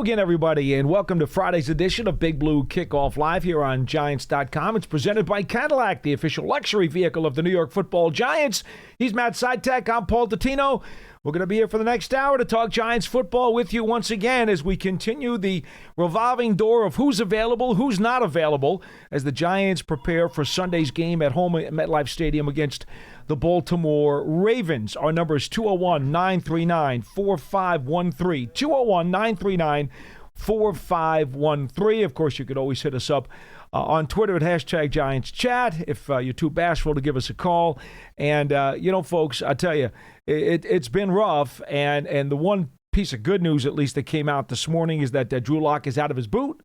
again, everybody, and welcome to Friday's edition of Big Blue Kickoff Live here on Giants.com. It's presented by Cadillac, the official luxury vehicle of the New York Football Giants. He's Matt Citak. I'm Paul Dottino. We're going to be here for the next hour to talk Giants football with you once again as we continue the revolving door of who's available, who's not available, as the Giants prepare for Sunday's game at home at MetLife Stadium against the Baltimore Ravens. Our number is 201-939-4513. 201-939-4513. Of course, you could always hit us up on Twitter at #GiantsChat if you're too bashful to give us a call. And, folks, I tell you, it's been rough. And the one piece of good news, at least, that came out this morning is that Drew Lock is out of his boot.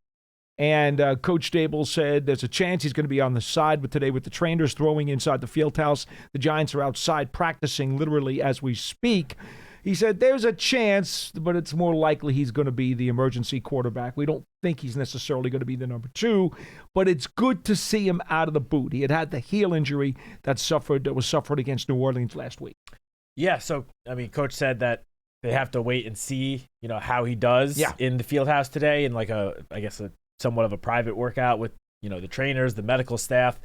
And Coach Stable said there's a chance he's going to be on the side, but today with the trainers throwing inside the field house, the Giants are outside practicing literally as we speak. He said there's a chance, but it's more likely he's going to be the emergency quarterback. We don't think he's necessarily going to be the number 2, but it's good to see him out of the boot. He had the heel injury that was suffered against New Orleans last week. Yeah, so, Coach said that they have to wait and see, how he does in the field house today in somewhat of a private workout with, the trainers, the medical staff.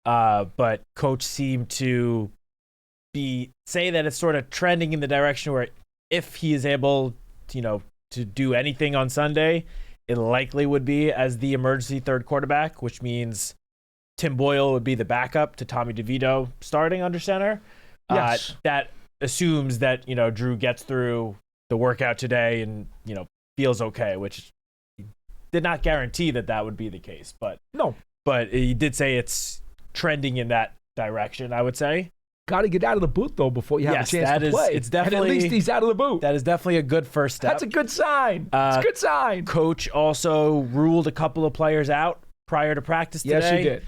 But Coach seemed to say that it's sort of trending in the direction where if he is able, to do anything on Sunday, it likely would be as the emergency third quarterback, which means Tim Boyle would be the backup to Tommy DeVito starting under center. Yes. That assumes that, Drew gets through the workout today and, feels okay, which did not guarantee that would be the case. But he did say it's trending in that direction, I would say. Got to get out of the boot, though, before you have a chance to play. It's definitely, and at least he's out of the boot. That is definitely a good first step. That's a good sign. It's a good sign. Coach also ruled a couple of players out prior to practice today. Yes, he did.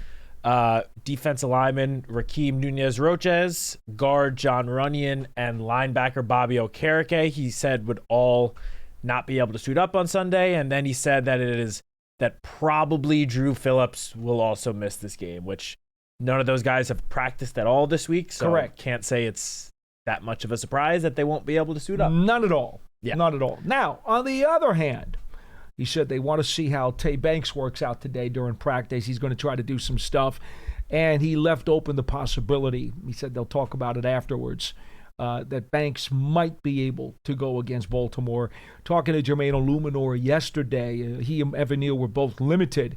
Defensive lineman Rakeem Nunez-Roches, guard John Runyon, and linebacker Bobby Okereke, he said would all not be able to suit up on Sunday. And then he said that probably Drew Phillips will also miss this game, which none of those guys have practiced at all this week. So correct. Can't say it's that much of a surprise that they won't be able to suit up. None at all. Yeah. Not at all. Now, on the other hand, he said they want to see how Tay Banks works out today during practice. He's going to try to do some stuff. And he left open the possibility, he said they'll talk about it afterwards, that Banks might be able to go against Baltimore. Talking to Jermaine Illuminor yesterday, he and Evan Neal were both limited.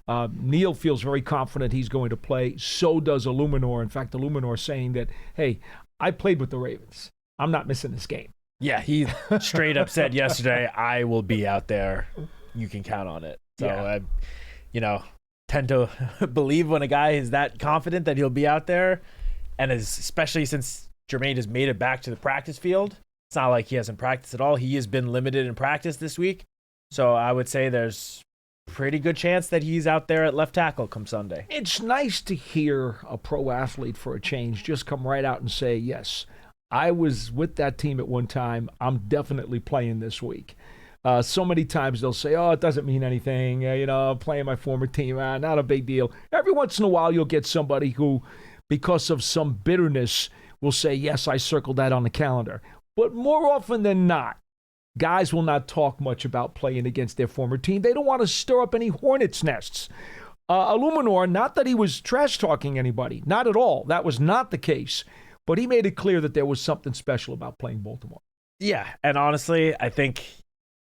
Neal feels very confident he's going to play. So does Illuminor. In fact, Illuminor saying that, hey, I played with the Ravens. I'm not missing this game. Yeah, he straight up said yesterday, I will be out there. You can count on it. So, I tend to believe when a guy is that confident that he'll be out there. And especially since Jermaine has made it back to the practice field. It's not like he hasn't practiced at all. He has been limited in practice this week. So I would say there's pretty good chance that he's out there at left tackle come Sunday. It's nice to hear a pro athlete for a change just come right out and say, yes, I was with that team at one time. I'm definitely playing this week. So many times they'll say, oh, it doesn't mean anything. I'm playing my former team. Not a big deal. Every once in a while you'll get somebody who, because of some bitterness, will say, yes, I circled that on the calendar. But more often than not, guys will not talk much about playing against their former team. They don't want to stir up any hornet's nests. Illuminor, not that he was trash-talking anybody. Not at all. That was not the case. But he made it clear that there was something special about playing Baltimore. Yeah, and honestly, I think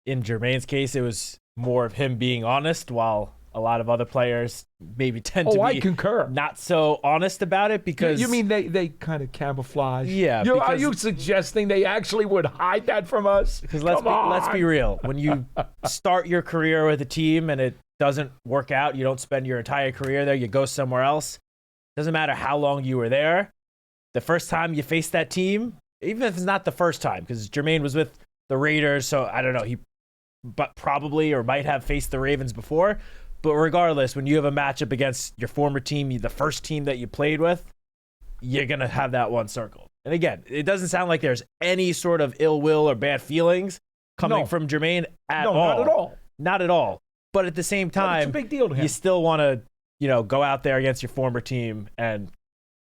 in Jermaine's case, it was more of him being honest, while a lot of other players maybe tend to be I concur. Not so honest about it because... You mean they kind of camouflage? Yeah. Are you suggesting they actually would hide that from us? Because let's be real. When you start your career with a team and it doesn't work out, you don't spend your entire career there, you go somewhere else. Doesn't matter how long you were there. The first time you face that team, even if it's not the first time, because Jermaine was with the Raiders, so I don't know, he probably or might have faced the Ravens before. But regardless, when you have a matchup against your former team, the first team that you played with, you're going to have that one circle. And again, it doesn't sound like there's any sort of ill will or bad feelings coming from Jermaine at all. No, not at all. Not at all. But at the same time, it's a big deal to him. You still want to, go out there against your former team and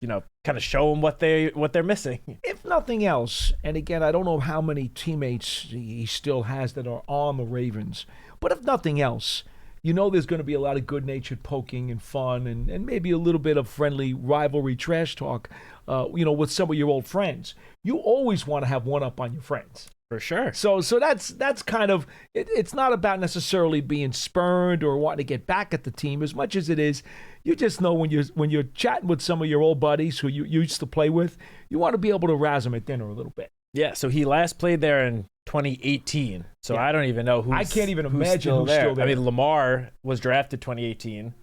kind of show them what they're missing. If nothing else, and again, I don't know how many teammates he still has that are on the Ravens, but if nothing else, there's going to be a lot of good-natured poking and fun and maybe a little bit of friendly rivalry trash talk, with some of your old friends. You always want to have one up on your friends. For sure. So that's kind of it's not about necessarily being spurned or wanting to get back at the team as much as it is you just know when you're chatting with some of your old buddies who you used to play with, you want to be able to razz them at dinner a little bit. Yeah, so he last played there in 2018. So yeah. I don't even know I can't even imagine who's still there. I mean, Lamar was drafted 2018.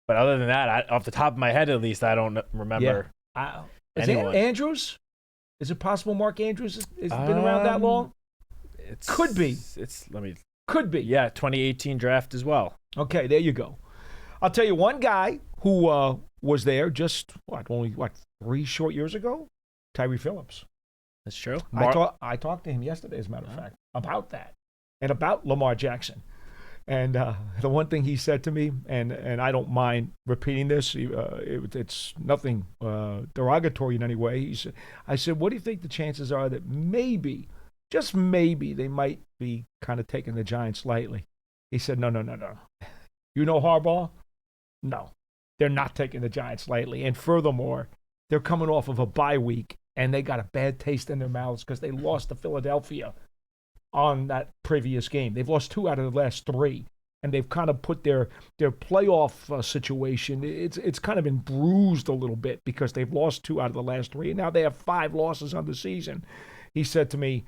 But other than that, off the top of my head at least, I don't remember anyone. Andrews? Is it possible Mark Andrews has been around that long? Could be. Could be. Yeah, 2018 draft as well. Okay, there you go. I'll tell you one guy who was there just, only 3 short years ago? Tyree Phillips. That's true. I talked to him yesterday, as a matter of fact, about that and about Lamar Jackson. And the one thing he said to me, and I don't mind repeating this, it's nothing derogatory in any way. I said, what do you think the chances are that maybe, just maybe, they might be kind of taking the Giants lightly? He said, no. You know Harbaugh? No, they're not taking the Giants lightly. And furthermore, they're coming off of a bye week, and they got a bad taste in their mouths because they lost to Philadelphia on that previous game. They've lost 2 out of the last 3, and they've kind of put their playoff situation, it's kind of been bruised a little bit because they've lost 2 out of the last 3, and now they have 5 losses on the season. He said to me,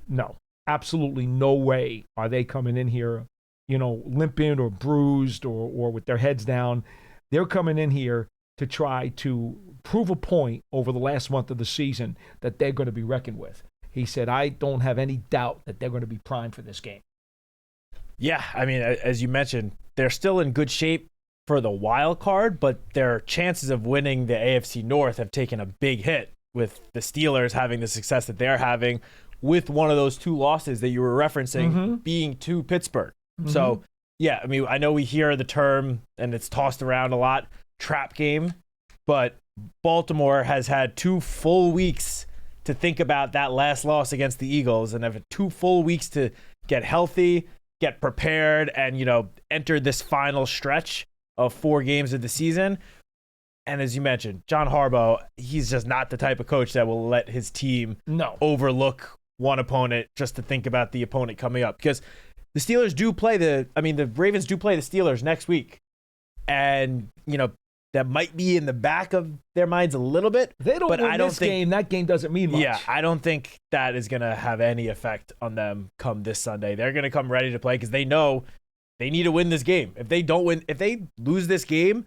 no, absolutely no way are they coming in here, limping or bruised or with their heads down. They're coming in here to try to prove a point over the last month of the season that they're going to be reckoned with. He said, I don't have any doubt that they're going to be primed for this game. Yeah, I mean, as you mentioned, they're still in good shape for the wild card, but their chances of winning the AFC North have taken a big hit with the Steelers having the success that they're having with one of those 2 losses that you were referencing being to Pittsburgh. Mm-hmm. So, yeah, I mean, I know we hear the term, and it's tossed around a lot, trap game, but Baltimore has had 2 full weeks to think about that last loss against the Eagles and have 2 full weeks to get healthy, get prepared, and, enter this final stretch of 4 games of the season. And as you mentioned, John Harbaugh, he's just not the type of coach that will let his team overlook one opponent just to think about the opponent coming up. Because the Steelers do play the Ravens do play the Steelers next week. And, that might be in the back of their minds a little bit. They don't win this game. That game doesn't mean much. Yeah, I don't think that is going to have any effect on them come this Sunday. They're going to come ready to play because they know they need to win this game. If they lose this game,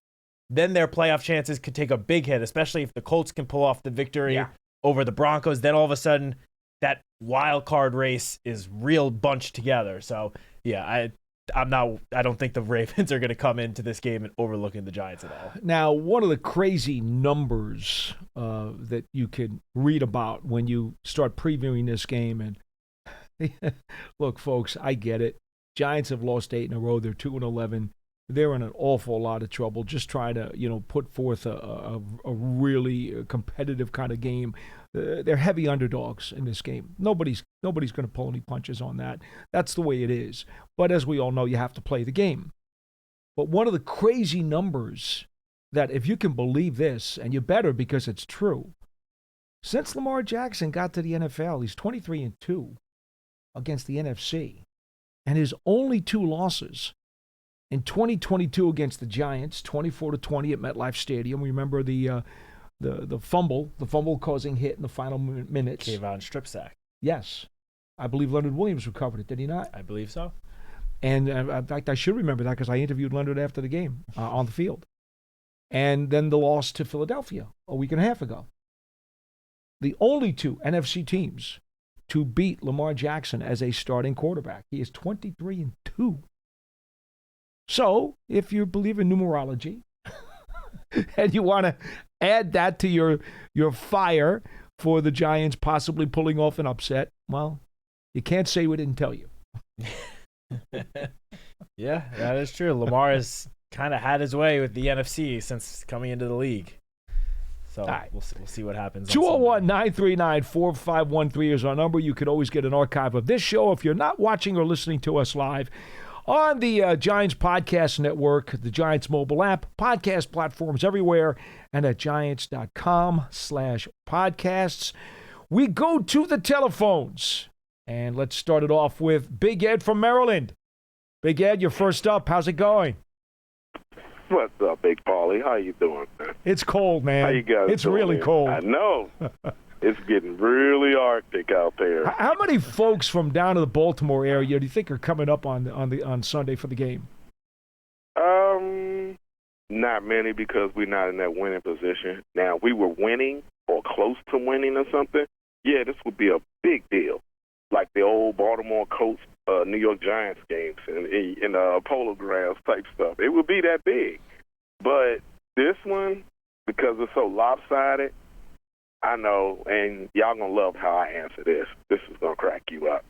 then their playoff chances could take a big hit, especially if the Colts can pull off the victory over the Broncos. Then all of a sudden, that wild card race is real bunched together. So, yeah, I don't think the Ravens are going to come into this game and overlooking the Giants at all. Now, one of the crazy numbers that you can read about when you start previewing this game, and look, folks, I get it. Giants have lost 8 in a row. They're 2-11. They're in an awful lot of trouble just trying to, put forth a really competitive kind of game. They're heavy underdogs in this game. Nobody's going to pull any punches on that. That's the way it is. But as we all know, you have to play the game. But one of the crazy numbers that, if you can believe this, and you better because it's true, since Lamar Jackson got to the NFL, he's 23-2 against the NFC. And his only 2 losses in 2022 against the Giants, 24-20 at MetLife Stadium. Remember the fumble causing hit in the final minutes. Kayvon strip sack. Yes. I believe Leonard Williams recovered it, did he not? I believe so. And in fact, I should remember that because I interviewed Leonard after the game on the field. And then the loss to Philadelphia a week and a half ago. The only 2 NFC teams to beat Lamar Jackson as a starting quarterback. He is 23-2. So, if you believe in numerology and you want to add that to your fire for the Giants possibly pulling off an upset, well, you can't say we didn't tell you. Yeah, that is true. Lamar has kind of had his way with the NFC since coming into the league. So right. we'll see what happens. 201-939-4513 is our number. You could always get an archive of this show if you're not watching or listening to us live on the Giants Podcast Network, the Giants mobile app, podcast platforms everywhere, and at giants.com/podcasts. We go to the telephones, and let's start it off with Big Ed from Maryland. Big Ed, you're first up. How's it going? What's up, Big Paulie? How you doing, man? It's cold, man. How you guys It's doing, really man? cold. I know. It's getting really Arctic out there. How many folks from down to the Baltimore area do you think are coming up on Sunday for the game? Not many, because we're not in that winning position. Now, if we were winning or close to winning or something, yeah, this would be a big deal. Like the old Baltimore Colts, New York Giants games and Polo Grounds type stuff. It would be that big. But this one, because it's so lopsided, I know, and y'all going to love how I answer this. This is going to crack you up.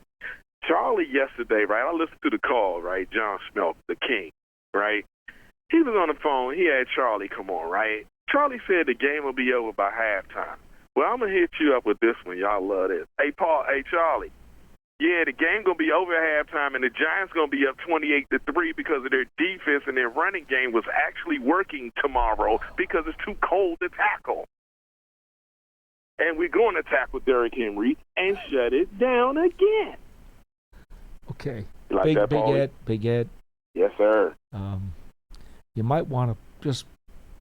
Charlie yesterday, right, I listened to the call, right, John Schmelk, the king, right? He was on the phone. He had Charlie come on, right? Charlie said the game will be over by halftime. Well, I'm going to hit you up with this one. Y'all love this. Hey, Charlie. Yeah, the game going to be over at halftime, and the Giants going to be up 28-3 because of their defense, and their running game was actually working tomorrow because it's too cold to tackle. And we're going to tackle Derrick Henry and shut it down again. Okay. Like Big that, Paulie? Big Ed. Yes, sir. You might want to just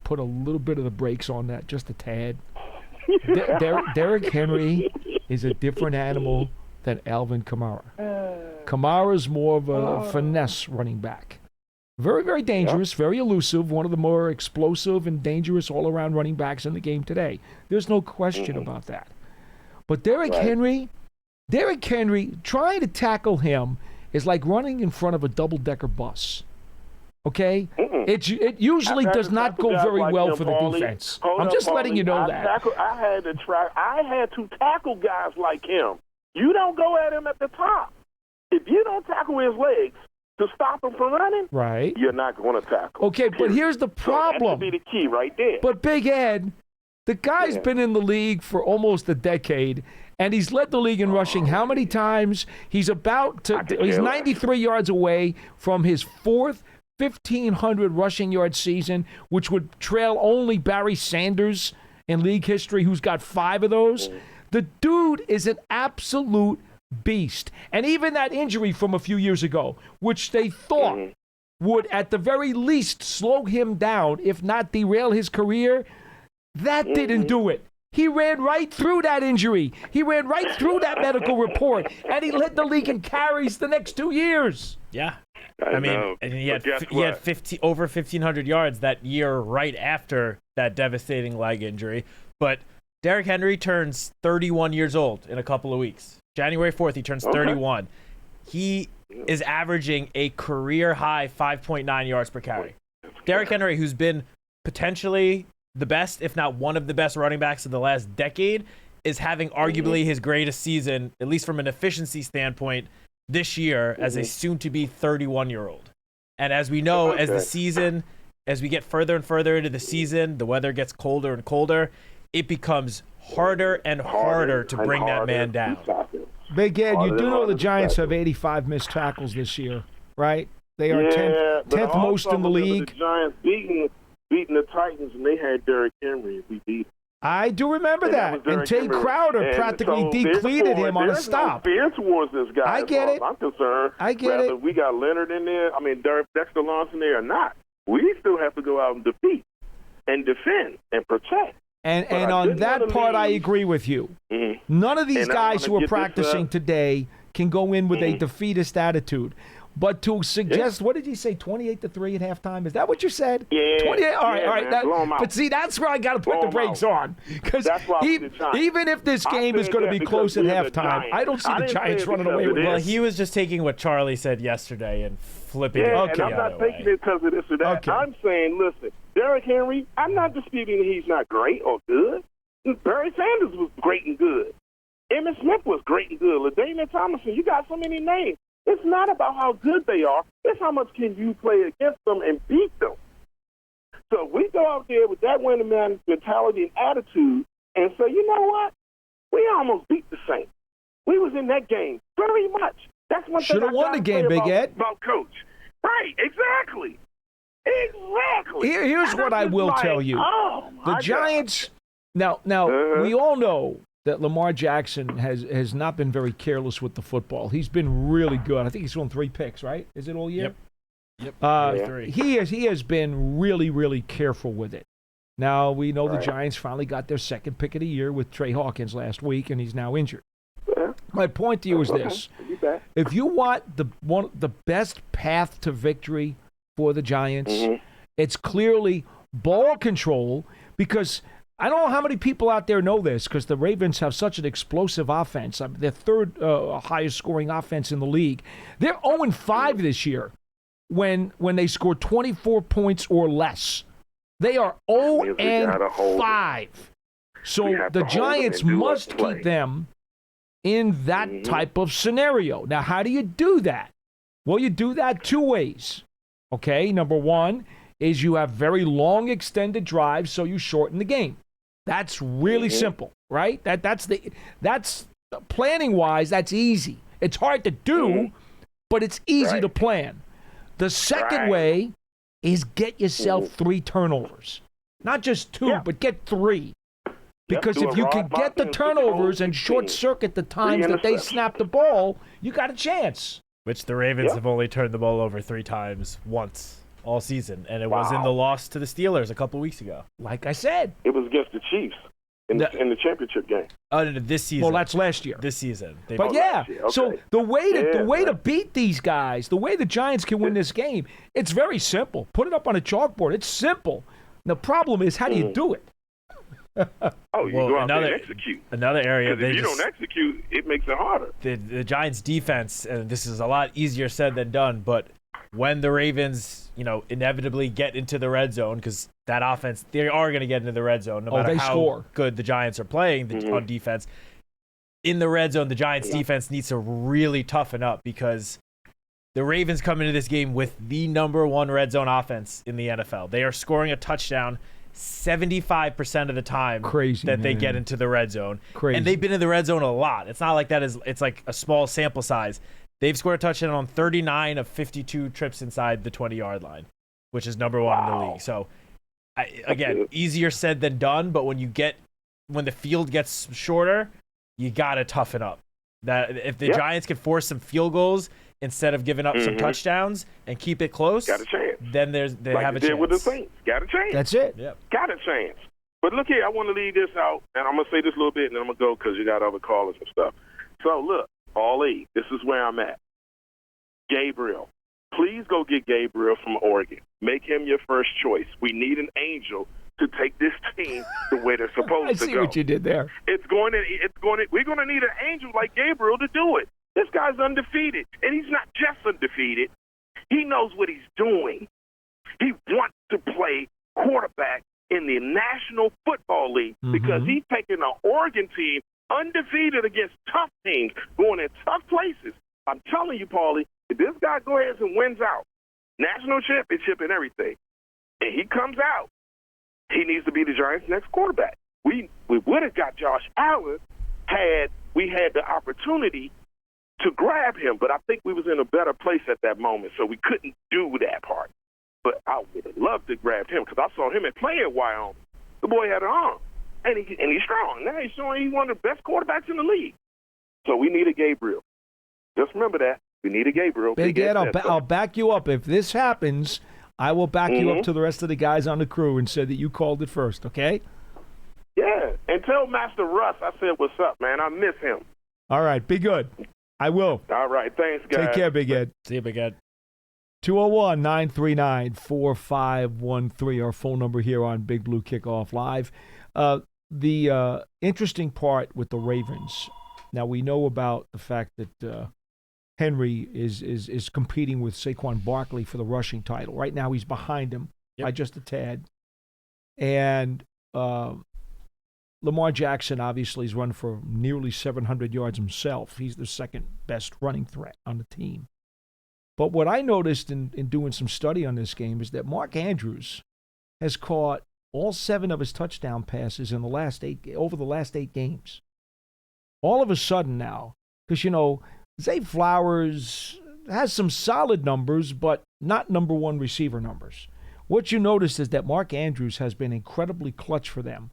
put a little bit of the brakes on that, just a tad. Derrick Henry is a different animal than Alvin Kamara. Kamara's more of a finesse running back. Very, very dangerous, very elusive, one of the more explosive and dangerous all-around running backs in the game today. There's no question about that. But Derrick Henry, trying to tackle him is like running in front of a double-decker bus. Okay? It usually does not go very well for the defense. I'm just letting you know that. I had to tackle guys like him. You don't go at him at the top. If you don't tackle his legs to stop him from running, right, you're not going to tackle. Okay, but here's the problem. So that should be the key right there. But Big Ed, the guy's been in the league for almost a decade, and he's led the league in rushing how many times? He's 93 yards away from his fourth 1,500 rushing yard season, which would trail only Barry Sanders in league history, who's got 5 of those. The dude is an absolute beast. And even that injury from a few years ago, which they thought would at the very least slow him down, if not derail his career, that didn't do it. He ran right through that injury. He ran right through that medical report, and he led the league in carries the next 2 years. Yeah. I mean, and he had over 1,500 yards that year right after that devastating leg injury. But Derrick Henry turns 31 years old in a couple of weeks. January 4th, he turns 31. He is averaging a career-high 5.9 yards per carry. Derrick Henry, who's been potentially the best, if not one of the best running backs of the last decade, is having arguably his greatest season, at least from an efficiency standpoint, this year as a soon-to-be 31-year-old. And as we know, as we get further and further into the season, the weather gets colder and colder, it becomes harder and harder to bring that man down. Big Ed, you do know the Giants have 85 missed tackles this year, right? They are 10th most in the league. The Giants beating the Titans, and they had Derrick Henry. We beat him. I do remember that. And Tay Crowder practically depleted him on a stop. There's no fear towards this guy. I get it. I'm concerned. I get it. We got Leonard in there. I mean, Dexter Lawson there or not. We still have to go out and defend and protect. And on that part, I agree with you. None of these guys who are practicing today can go in with a defeatist attitude. But to suggest, what did you say, 28-3 at halftime? Is that what you said? Yeah. 28. All right. Man, but see, that's where I got to put the brakes on. Because even if this game is going to be close at halftime, I don't see the Giants running away with it. Well, he was just taking what Charlie said yesterday and flipping it. And I'm not taking it because of this or that. Okay. I'm saying, listen, Derrick Henry, I'm not disputing that he's not great or good. Barry Sanders was great and good. Emmitt Smith was great and good. LaDainian Tomlinson, you got so many names. It's not about how good they are. It's how much can you play against them and beat them. So we go out there with that winning mentality and attitude and say, you know what? We almost beat the Saints. We was in that game very much. That's one thing Should have won the game, Big Ed. About Coach. Right, exactly. Exactly. Here's what I will tell you. The Giants, now we all know that Lamar Jackson has not been very careless with the football. He's been really good. I think he's thrown 3 picks, right? Is it all year? Yep. 3. He has been really, really careful with it. Now, we know the Giants finally got their second pick of the year with Trey Hawkins last week, and he's now injured. Yeah. My point to you is this. If you want the best path to victory for the Giants, it's clearly ball control, because I don't know how many people out there know this, because the Ravens have such an explosive offense. I mean, they're third highest scoring offense in the league. They're 0-5 this year when they score 24 points or less. They are 0-5. So the Giants must keep them in that type of scenario. Now, how do you do that? Well, you do that 2 ways. Okay, number one is you have very long extended drives, so you shorten the game. That's really simple, right? That's planning wise, that's easy. It's hard to do, but it's easy to plan. The second way is get yourself 3 turnovers. Not just 2, but get 3. Because if you can get the turnovers and short circuit the times that they snap the ball, you got a chance. Which the Ravens have only turned the ball over 3 times once all season, and it was in the loss to the Steelers a couple weeks ago. Like I said, it was against the Chiefs in the championship game. Oh, no, this season. Well, that's last year. This season. But so the way to beat these guys, the way the Giants can win this game, it's very simple. Put it up on a chalkboard. It's simple. The problem is, how do you do it? You go out there and execute. Another area, if you don't execute, it makes it harder. The Giants' defense, and this is a lot easier said than done, but when the Ravens, inevitably get into the red zone, because that offense, they are going to get into the red zone no matter how good the Giants are playing on defense. In the red zone, the Giants' defense needs to really toughen up, because the Ravens come into this game with the number 1 red zone offense in the NFL. They are scoring a touchdown 75% of the time they get into the red zone. And they've been in the red zone a lot. It's not like it's like a small sample size. They've scored a touchdown on 39 of 52 trips inside the 20-yard line, which is number 1 in the league. So, again, easier said than done, but when the field gets shorter, you got to toughen up. That if the Giants can force some field goals instead of giving up some touchdowns and keep it close, got a chance. Then they have a chance. With the Saints, got a chance. That's it. Yep. Got a chance. But look here, I want to leave this out, and I'm gonna say this a little bit, and then I'm gonna go because you got other callers and stuff. So look, this is where I'm at. Gabriel, please go get Gabriel from Oregon. Make him your first choice. We need an angel to take this team the way they're supposed to go. I see what you did there. We're going to need an angel like Gabriel to do it. This guy's undefeated, and he's not just undefeated. He knows what he's doing. He wants to play quarterback in the National Football League because he's taking an Oregon team undefeated against tough teams, going in tough places. I'm telling you, Paulie, if this guy goes ahead and wins out, national championship and everything, and he comes out, he needs to be the Giants' next quarterback. We would have got Josh Allen had we had the opportunity to grab him, but I think we was in a better place at that moment, so we couldn't do that part. But I would have loved to grab him because I saw him playing at Wyoming. The boy had an arm, and he's strong. Now he's showing he's one of the best quarterbacks in the league. So we need a Gabriel. Just remember that. We need a Gabriel. Big Ed, I'll back you up. If this happens, I will back you up to the rest of the guys on the crew and say that you called it first, okay? Yeah, and tell Master Russ I said what's up, man. I miss him. All right, be good. I will. All right, thanks, guys. Take care, Big Ed. See you, Big Ed. 201-939-4513, our phone number here on Big Blue Kickoff Live. The interesting part with the Ravens, now we know about the fact that Henry is competing with Saquon Barkley for the rushing title. Right now he's behind him by just a tad. And Lamar Jackson obviously has run for nearly 700 yards himself. He's the second best running threat on the team. But what I noticed in doing some study on this game is that Mark Andrews has caught all 7 of his touchdown passes in over the last 8 games. All of a sudden now, because, Zay Flowers has some solid numbers, but not number 1 receiver numbers. What you notice is that Mark Andrews has been incredibly clutch for them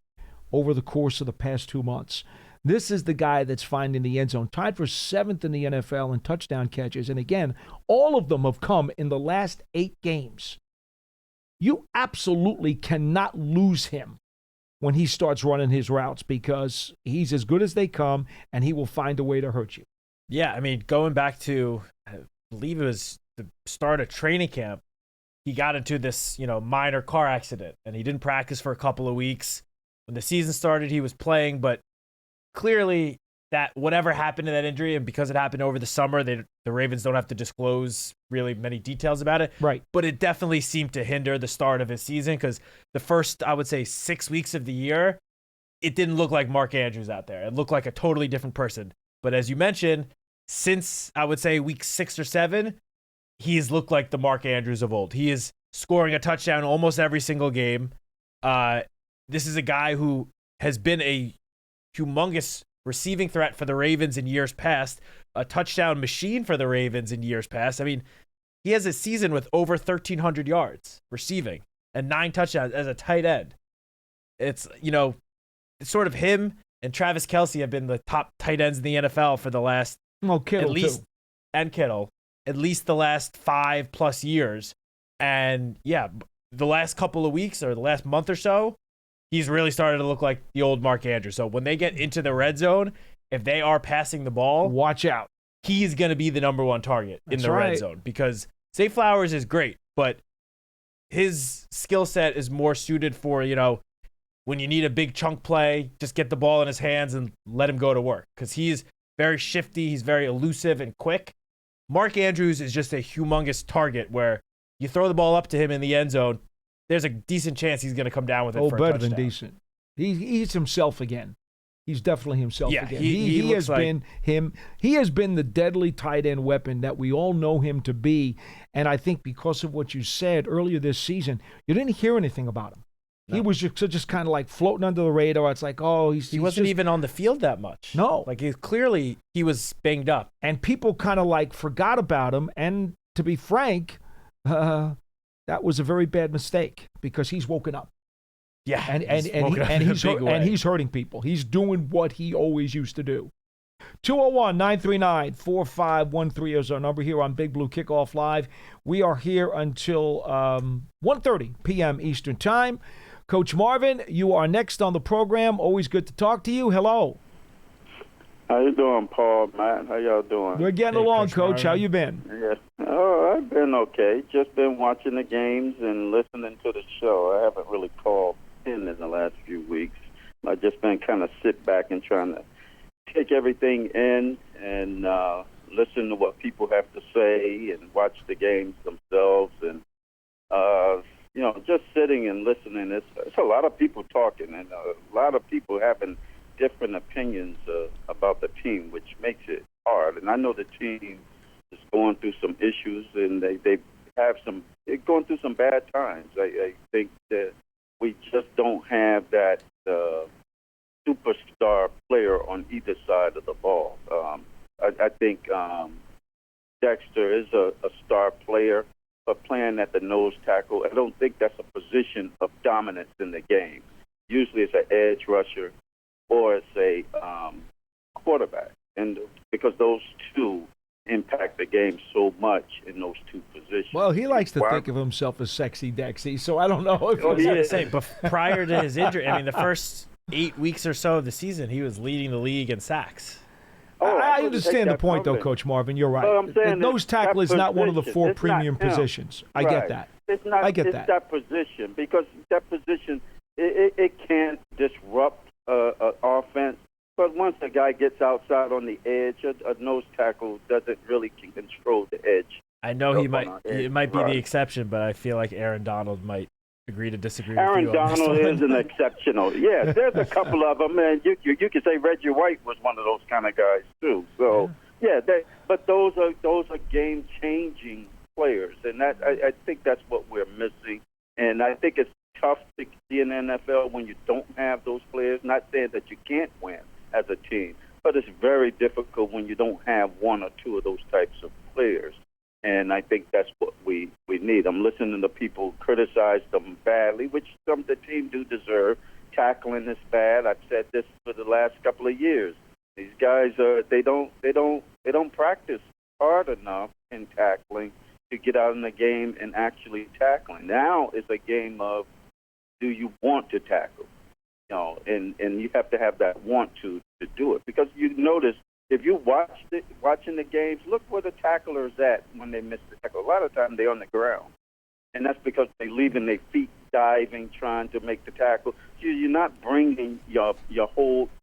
over the course of the past 2 months. This is the guy that's finding the end zone, tied for 7th in the NFL in touchdown catches. And again, all of them have come in the last 8 games. You absolutely cannot lose him when he starts running his routes because he's as good as they come and he will find a way to hurt you. Yeah, I mean, going back to, I believe it was the start of training camp, he got into this, minor car accident and he didn't practice for a couple of weeks. When the season started, he was playing, but clearly that whatever happened to that injury, and because it happened over the summer, the Ravens don't have to disclose really many details about it. Right. But it definitely seemed to hinder the start of his season because the first, I would say, 6 weeks of the year, it didn't look like Mark Andrews out there. It looked like a totally different person. But as you mentioned, since I would say week 6 or 7, he's looked like the Mark Andrews of old. He is scoring a touchdown almost every single game. This is a guy who has been a humongous receiving threat for the Ravens in years past, a touchdown machine for the Ravens in years past. I mean, he has a season with over 1,300 yards receiving and 9 touchdowns as a tight end. It's, it's sort of him and Travis Kelce have been the top tight ends in the NFL for the last, Kittle at least, too. And Kittle, at least the last 5+ years. And yeah, the last couple of weeks or the last month or so, he's really started to look like the old Mark Andrews. So when they get into the red zone, if they are passing the ball, watch out. He's going to be the number 1 target in the red zone because Zay Flowers is great, but his skill set is more suited for, when you need a big chunk play, just get the ball in his hands and let him go to work because he's very shifty. He's very elusive and quick. Mark Andrews is just a humongous target where you throw the ball up to him in the end zone, there's a decent chance he's going to come down with it for a touchdown. Better than decent. He's himself again. He's definitely himself again. He has been him. He has been the deadly tight end weapon that we all know him to be. And I think because of what you said earlier this season, you didn't hear anything about him. No. He was just kind of like floating under the radar. It's like, he wasn't even on the field that much. No. Like he was banged up. And people kind of like forgot about him. And to be frank, that was a very bad mistake because he's woken up. Yeah, and he's hurting people. He's doing what he always used to do. 201-939-4513 is our number here on Big Blue Kickoff Live. We are here until 1:30 p.m. Eastern Time. Coach Marvin, you are next on the program. Always good to talk to you. Hello. How you doing, Paul, Matt? How y'all doing? We're getting along, Coach. How you been? Yeah. Oh, I've been okay. Just been watching the games and listening to the show. I haven't really called in the last few weeks. I've just been kind of sit back and trying to take everything in and listen to what people have to say and watch the games themselves. And, just sitting and listening. It's a lot of people talking and a lot of people having different opinions about the team, which makes it hard. And I know the team is going through some issues, and they're going through some bad times. I think that we just don't have that superstar player on either side of the ball. I think Dexter is a star player, but playing at the nose tackle, I don't think that's a position of dominance in the game. Usually it's an edge rusher or it's a quarterback, and because those two impact the game so much in those two positions. Well, he likes to think of himself as sexy Dexy, so I don't know if I was going to say, but prior to his injury, I mean, the first 8 weeks or so of the season, he was leading the league in sacks. I understand the point, though, Coach Marvin. You're right. Nose tackle is not one of the 4 premium positions. I get that. It's that position, because that position, it can disrupt offense. But once a guy gets outside on the edge, a nose tackle doesn't really control the edge. I know it might be the exception, but I feel like Aaron Donald might agree to disagree Aaron with you. Donald is an exceptional. Yeah, there's a couple of them, and you could say Reggie White was one of those kind of guys too. So but those are game changing players, and that I think that's what we're missing. And I think it's tough to be in the NFL when you don't have those players. Not saying that you can't win as a team, but it's very difficult when you don't have one or two of those types of players. And I think that's what we need. I'm listening to people criticize them badly, which some of the team do deserve. Tackling is bad. I've said this for the last couple of years. These guys they don't practice hard enough in tackling to get out in the game and actually tackling. Now it's a game of, do you want to tackle? And you have to have that want to do it, because you notice if you watching the games, look where the tackler is at when they miss the tackle. A lot of times they're on the ground, and that's because they're leaving their feet diving, trying to make the tackle. You're not bringing you're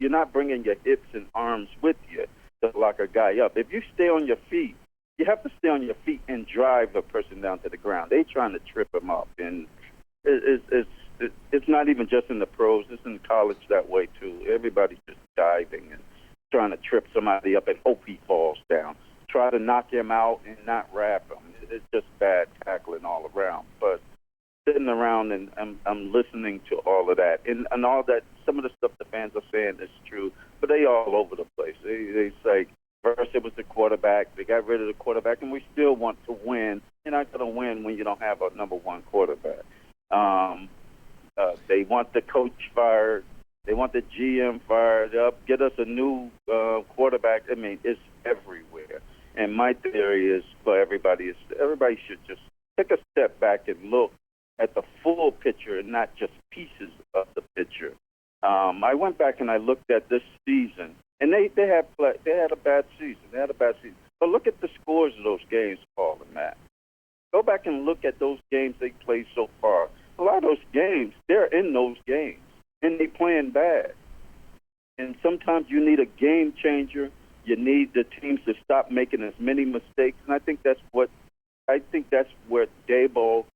not bringing your hips and arms with you to lock a guy up. If you stay on your feet, you have to stay on your feet and drive the person down to the ground. They're trying to trip him up, and it's not even just in the pros. It's in college that way too. Everybody's just diving and trying to trip somebody up and hope he falls down. Try to knock him out and not wrap him. It's just bad tackling all around. But sitting around and I'm listening to all of that and all that. Some of the stuff the fans are saying is true, but they all over the place. They say first it was the quarterback. They got rid of the quarterback, and we still want to win. You're not going to win when you don't have a number one quarterback. They want the coach fired. They want the GM fired up. Get us a new quarterback. I mean, it's everywhere. And my theory is for everybody should just take a step back and look at the full picture and not just pieces of the picture. I went back and I looked at this season, and they had a bad season. They had a bad season. But look at the scores of those games, Paul and Matt. Go back and look at those games they played so far. A lot of those games, they're in those games, and they playing bad. And sometimes you need a game changer. You need the teams to stop making as many mistakes. And I think that's where Daboll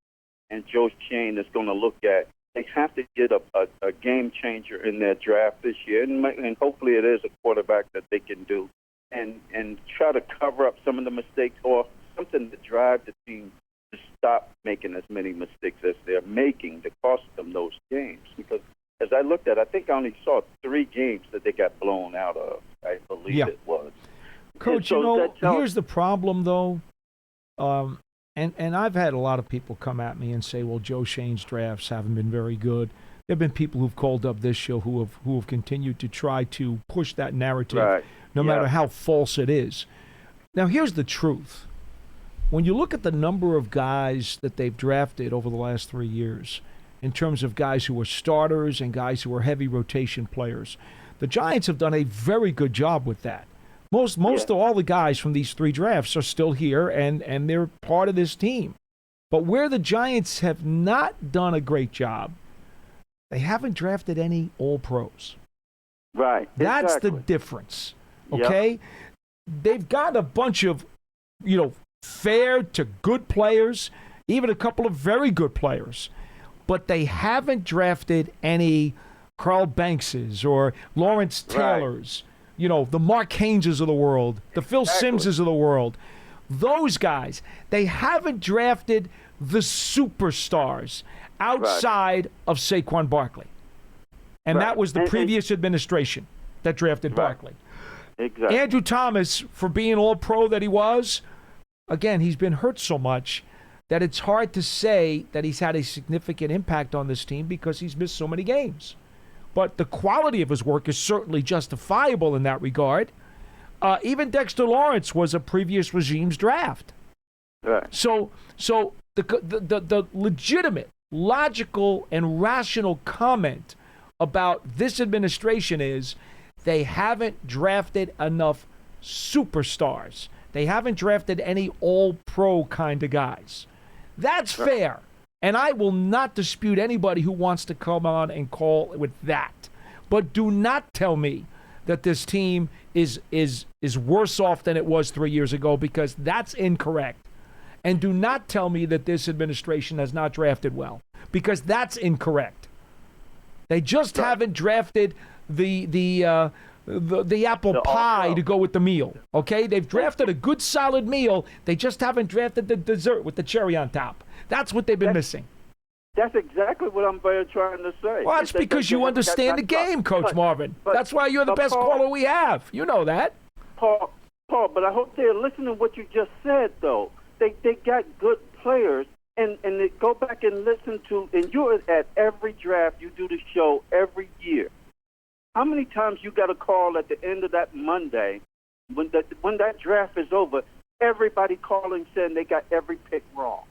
and Joe Shane is going to look at. They have to get a game changer in their draft this year, and hopefully it is a quarterback that they can do, and try to cover up some of the mistakes or something to drive the team to stop making as many mistakes as they're making to cost them those games. Because as I looked at, I think I only saw 3 games that they got blown out of. I believe it was. Coach, here's the problem, though. And I've had a lot of people come at me and say, well, Joe Shane's drafts haven't been very good. There have been people who've called up this show who have continued to try to push that narrative, no matter how false it is. Now, here's the truth. When you look at the number of guys that they've drafted over the last 3 years, in terms of guys who are starters and guys who are heavy rotation players, the Giants have done a very good job with that. Most of all the guys from these 3 drafts are still here, and they're part of this team. But where the Giants have not done a great job, they haven't drafted any All-Pros. Right. That's the difference, okay? Yep. They've got a bunch of, fair to good players, even a couple of very good players. But they haven't drafted any Carl Bankses or Lawrence Taylors. Right. The Mark Hayneses of the world, the Phil Simses of the world. Those guys, they haven't drafted the superstars outside of Saquon Barkley. And that was the previous administration that drafted Barkley. Exactly. Andrew Thomas, for being all-pro that he was, again, he's been hurt so much that it's hard to say that he's had a significant impact on this team because he's missed so many games. But the quality of his work is certainly justifiable in that regard. Even Dexter Lawrence was a previous regime's draft. Right. So the legitimate, logical, and rational comment about this administration is they haven't drafted enough superstars. They haven't drafted any all-pro kind of guys. That's fair. And I will not dispute anybody who wants to come on and call with that. But do not tell me that this team is worse off than it was 3 years ago, because that's incorrect. And do not tell me that this administration has not drafted well, because that's incorrect. They just haven't drafted the apple pie to go with the meal. Okay? They've drafted a good solid meal. They just haven't drafted the dessert with the cherry on top. That's what they've been missing. That's exactly what I'm trying to say. Well, that's because you understand the game, Coach Marvin. That's why you're the best caller we have. You know that. Paul, but I hope they're listening to what you just said, though. They got good players, and they go back and listen to, and you're at every draft. You do the show every year. How many times you got a call at the end of that Monday when that draft is over, everybody calling saying they got every pick wrong?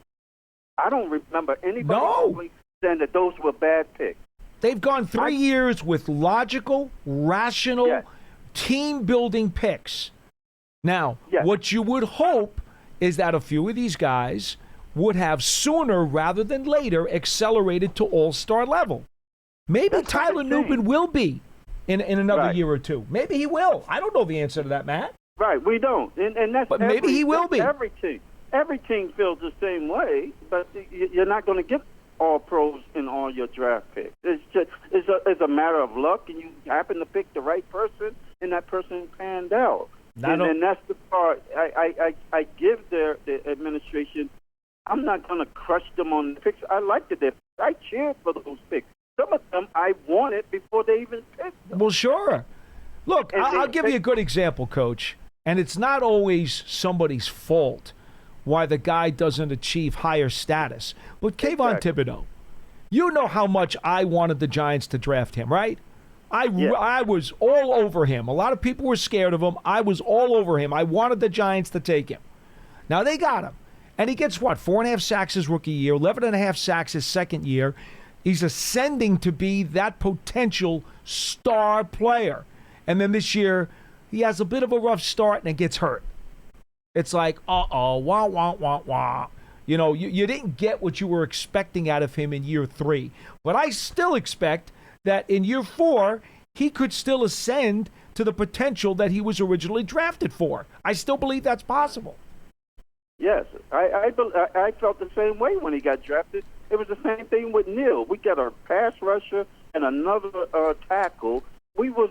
I don't remember anybody saying that those were bad picks. They've gone 3 years with logical, rational, team-building picks. Now, what you would hope is that a few of these guys would have sooner rather than later accelerated to all-star level. Maybe Tyler Nubin will be in another year or two. Maybe he will. I don't know the answer to that, Matt. Right, we don't. And that's but maybe he will be. Every team feels the same way, but you're not going to get all pros in all your draft picks. It's a matter of luck, and you happen to pick the right person, and that person panned out. And that's the part I give the administration. I'm not going to crush them on the picks. I liked it. I cheered for those picks. Some of them I wanted before they even picked them. Well, sure. Look, I'll give you a good example, Coach, and it's not always somebody's fault why the guy doesn't achieve higher status. But Kayvon Thibodeau, you know how much I wanted the Giants to draft him, right? I was all over him. A lot of people were scared of him. I was all over him. I wanted the Giants to take him. Now they got him. And he gets, 4.5 sacks his rookie year, 11.5 sacks his second year. He's ascending to be that potential star player. And then this year, he has a bit of a rough start and gets hurt. It's like, wah, wah, wah, wah. You know, you didn't get what you were expecting out of him in year 3. But I still expect that in year 4, he could still ascend to the potential that he was originally drafted for. I still believe that's possible. Yes, I felt the same way when he got drafted. It was the same thing with Neal. We got a pass rusher and another tackle.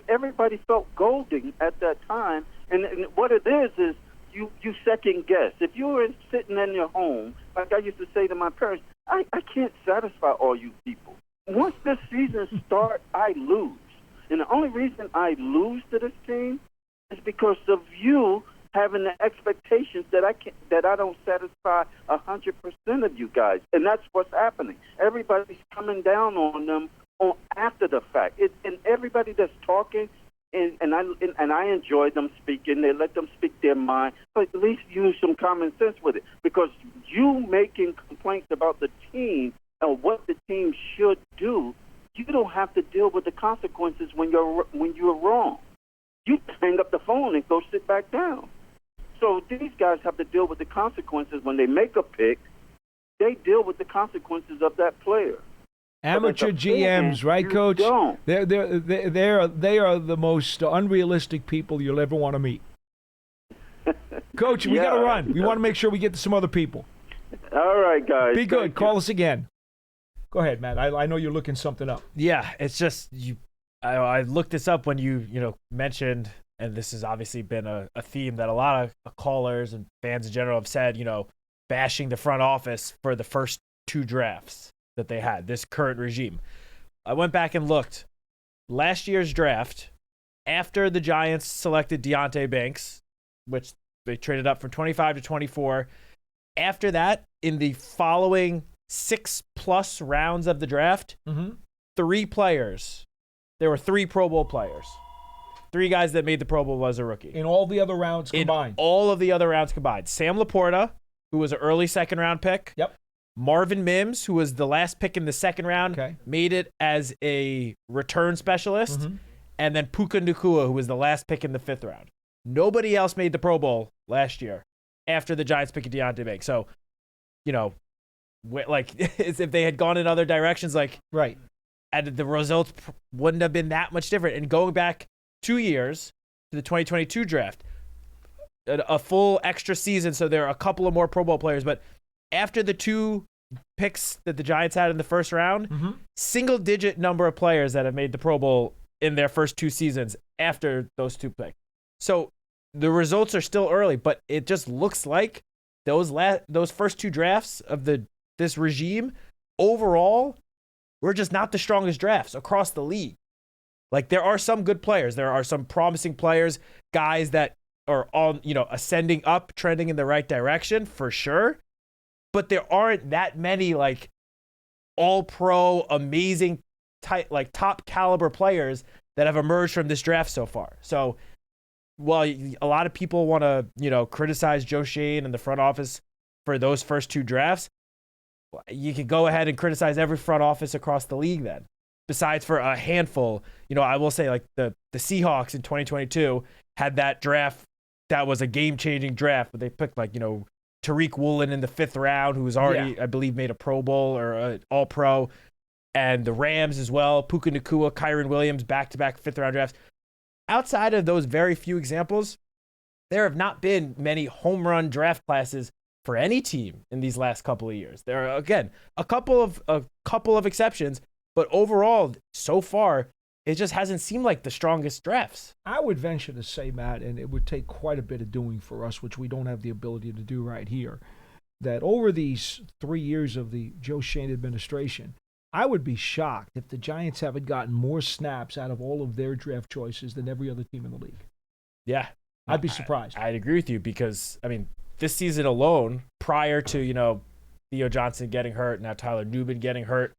Everybody felt golden at that time. And what it is you second guess. If you were sitting in your home, like I used to say to my parents, I can't satisfy all you people. Once this season starts, I lose. And the only reason I lose to this team is because of you having the expectations that I don't satisfy 100% of you guys. And that's what's happening. Everybody's coming down on them after the fact. And everybody that's talking, and I enjoy them speaking. They let them speak their mind, but at least use some common sense with it. Because you making complaints about the team and what the team should do, you don't have to deal with the consequences when you're wrong. You hang up the phone and go sit back down. So these guys have to deal with the consequences when they make a pick. They deal with the consequences of that player. Amateur GMs, right, Coach? They are the most unrealistic people you'll ever want to meet. Coach, we got to run. We want to make sure we get to some other people. All right, guys. Be good. Call us again. Go ahead, Matt. I know you're looking something up. Yeah, it's just I looked this up when you mentioned, and this has obviously been a theme that a lot of callers and fans in general have said, bashing the front office for the first 2 drafts that they had, this current regime. I went back and looked. Last year's draft, after the Giants selected Deonte Banks, which they traded up from 25 to 24, after that, in the following 6+ rounds of the draft, 3 players. There were 3 Pro Bowl players. 3 guys that made the Pro Bowl as a rookie. In all the other rounds combined. All of the other rounds combined. Sam Laporta, who was an early second-round pick. Yep. Marvin Mims, who was the last pick in the second round, made it as a return specialist. And then Puka Nacua, who was the last pick in the 5th round. Nobody else made the Pro Bowl last year after the Giants pick of Deonte Banks. So, as if they had gone in other directions, right, and the results wouldn't have been that much different. And going back 2 years to the 2022 draft, a full extra season, so there are a couple of more Pro Bowl players, but after the 2 picks that the Giants had in the first round, single-digit number of players that have made the Pro Bowl in their first 2 seasons after those 2 picks. So the results are still early, but it just looks like those first 2 drafts of this regime overall, we're just not the strongest drafts across the league. Like, there are some good players. There are some promising players, guys that are on, ascending up, trending in the right direction for sure. But there aren't that many, like, all-pro, amazing, top caliber players that have emerged from this draft so far. So, while a lot of people want to, criticize Joe Schoen and the front office for those first 2 drafts, you could go ahead and criticize every front office across the league then. Besides for a handful, I will say, like, the Seahawks in 2022 had that draft that was a game-changing draft, but they picked, like, Tariq Woolen in the 5th round, who was already, I believe, made a Pro Bowl or All-Pro, and the Rams as well, Puka Nacua, Kyron Williams, back-to-back 5th-round drafts. Outside of those very few examples, there have not been many home run draft classes for any team in these last couple of years. There are, again, a couple of exceptions, but overall, so far, it just hasn't seemed like the strongest drafts. I would venture to say, Matt, and it would take quite a bit of doing for us, which we don't have the ability to do right here, that over these 3 years of the Joe Schoen administration, I would be shocked if the Giants haven't gotten more snaps out of all of their draft choices than every other team in the league. Yeah. I'd be surprised. I'd agree with you because, this season alone, prior to, Theo Johnson getting hurt, now Tyler Newman getting hurt,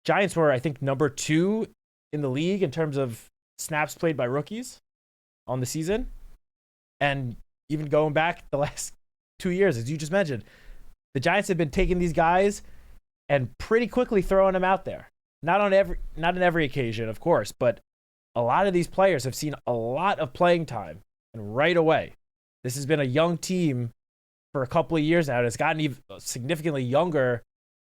Giants were, I think, number 2 in the league in terms of snaps played by rookies on the season. And even going back the last 2 years, as you just mentioned, the Giants have been taking these guys and pretty quickly throwing them out there. Not on every occasion, of course, but a lot of these players have seen a lot of playing time, and right away. This has been a young team for a couple of years now, and it's gotten even significantly younger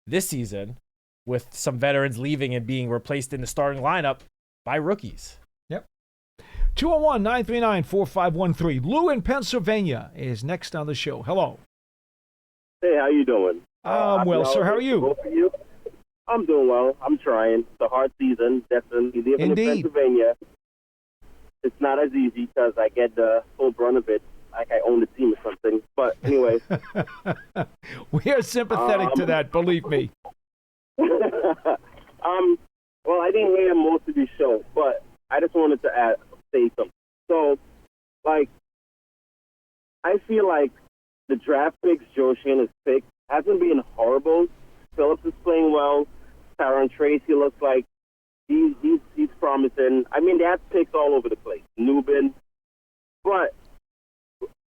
this season with some veterans leaving and being replaced in the starting lineup by rookies. Yep. 201-939-4513. Lou in Pennsylvania is next on the show. Hello. Hey, how you doing? Well, sir, how are you? I'm doing well. I'm trying. It's a hard season. Definitely living Indeed. in Pennsylvania. It's not as easy because I get the full brunt of it, like I own the team or something. But anyway. We are sympathetic to that, believe me. Well, I didn't hear most of your show, but I just wanted to say something. So, I feel like the draft picks Joe Schoen has picked hasn't been horrible. Phillips is playing well. Tyron Tracy looks like he's promising. They have picks all over the place. Newbin. But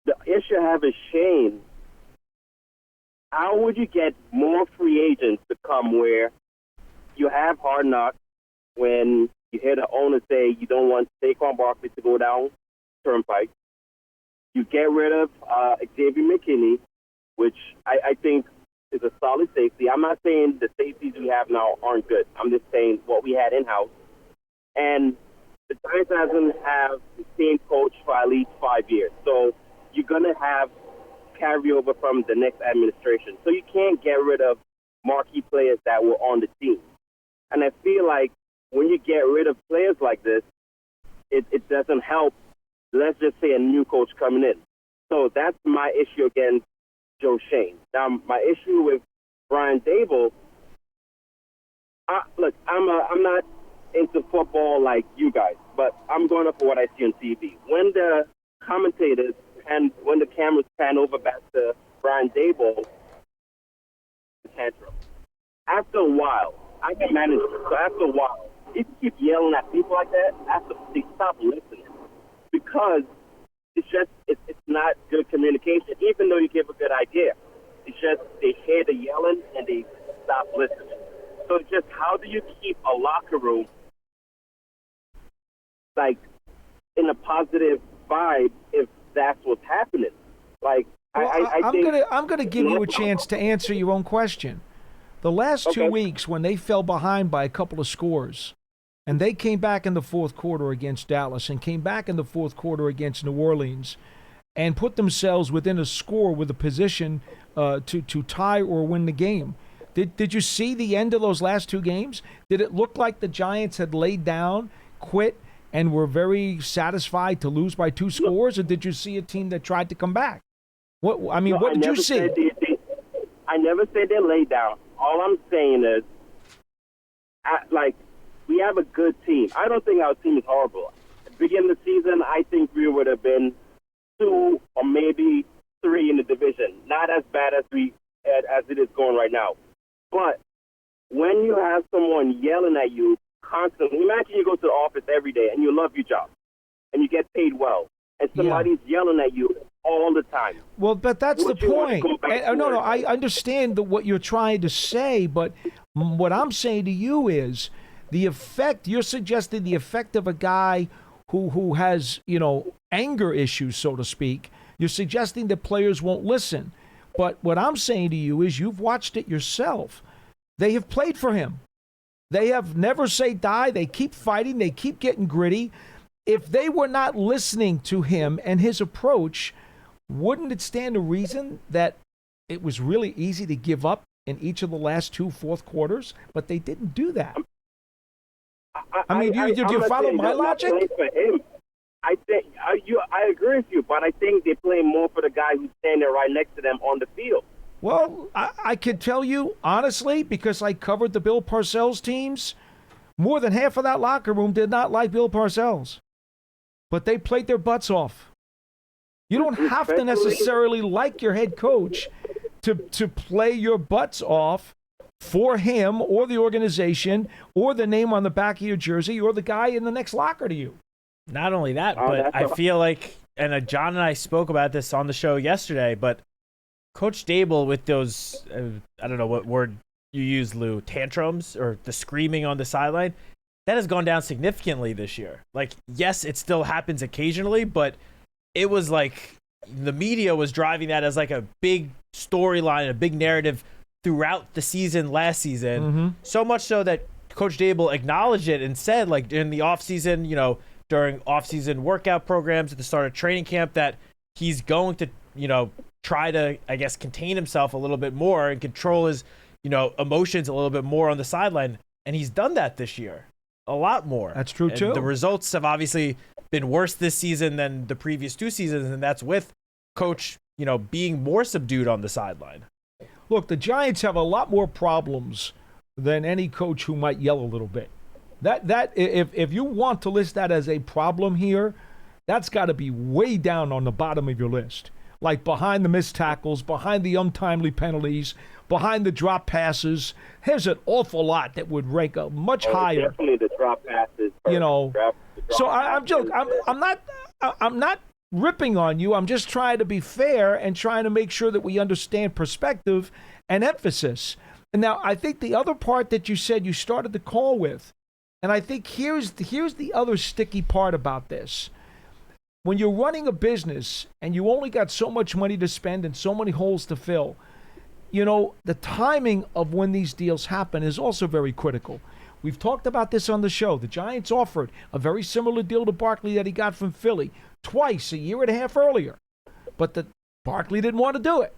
the issue I have is Shane. How would you get more free agents to come where you have Hard Knocks when you hear the owner say you don't want Saquon Barkley to go down Turnpike? You get rid of Xavier McKinney, which I think is a solid safety. I'm not saying the safeties we have now aren't good. I'm just saying what we had in-house. And the Giants doesn't have the same coach for at least 5 years. So you're going to have carryover from the next administration. So you can't get rid of marquee players that were on the team. And I feel like when you get rid of players like this, it doesn't help, let's just say, a new coach coming in. So that's my issue against Joe Schoen. Now, my issue with Brian Daboll, look, I'm not into football like you guys, but I'm going up for what I see on TV. When the commentators and when the cameras pan over back to Brian Daboll, tantrum. After a while, I can manage it. So after a while, if you keep yelling at people like that, after they stop listening, because it's not good communication. Even though you give a good idea, it's just they hear the yelling and they stop listening. So it's just, how do you keep a locker room in a positive vibe if that's what's happening? I'm gonna give you a chance to answer your own question. The last 2 weeks, when they fell behind by a couple of scores, and they came back in the fourth quarter against Dallas and came back in the fourth quarter against New Orleans and put themselves within a score with a position to tie or win the game. Did you see the end of those last 2 games? Did it look like the Giants had laid down, quit, and were very satisfied to lose by 2 scores, or did you see a team that tried to come back? What did you see? I never said they laid down. all I'm saying is, we have a good team. I don't think our team is horrible. At the beginning of the season, I think we would have been 2 or maybe 3 in the division. Not as bad as it is going right now. But when you have someone yelling at you constantly, imagine you go to the office every day and you love your job and you get paid well, and somebody's yelling at you all the time. Well, but that's the point. No, I understand what you're trying to say, but what I'm saying to you is the effect. You're suggesting the effect of a guy who has, anger issues, so to speak. You're suggesting that players won't listen. But what I'm saying to you is you've watched it yourself. They have played for him. They have never say die. They keep fighting. They keep getting gritty. If they were not listening to him and his approach, wouldn't it stand to reason that it was really easy to give up in each of the last 2 fourth quarters? But they didn't do that. I mean, do you follow my logic? I think I agree with you, but I think they play more for the guy who's standing right next to them on the field. Well, I can tell you honestly, because I covered the Bill Parcells teams, more than half of that locker room did not like Bill Parcells, but they played their butts off. You don't have to necessarily like your head coach to play your butts off for him or the organization or the name on the back of your jersey or the guy in the next locker to you. Not only that, but I feel like, and John and I spoke about this on the show yesterday, but Coach Dable with those, I don't know what word you use, Lou, tantrums or the screaming on the sideline, that has gone down significantly this year. Like, yes, it still happens occasionally, but it was like the media was driving that as like a big storyline, a big narrative throughout the season last season. Mm-hmm. So much so that Coach Dable acknowledged it and said, like, in the offseason, during offseason workout programs at the start of training camp, that he's going to, try to, I guess, contain himself a little bit more and control his, emotions a little bit more on the sideline. And he's done that this year a lot more. That's true, too. The results have obviously been worse this season than the previous 2 seasons, and that's with Coach, being more subdued on the sideline. Look, the Giants have a lot more problems than any coach who might yell a little bit. If you want to list that as a problem here, that's got to be way down on the bottom of your list. Like behind the missed tackles, behind the untimely penalties, behind the drop passes. There's an awful lot that would rank up much higher. Definitely the drop passes. So I'm joking. I'm not ripping on you. I'm just trying to be fair and trying to make sure that we understand perspective and emphasis. And now I think the other part that you said you started the call with, and I think here's the other sticky part about this. When you're running a business and you only got so much money to spend and so many holes to fill, the timing of when these deals happen is also very critical. We've talked about this on the show. The Giants offered a very similar deal to Barkley that he got from Philly twice a year and a half earlier. But Barkley didn't want to do it.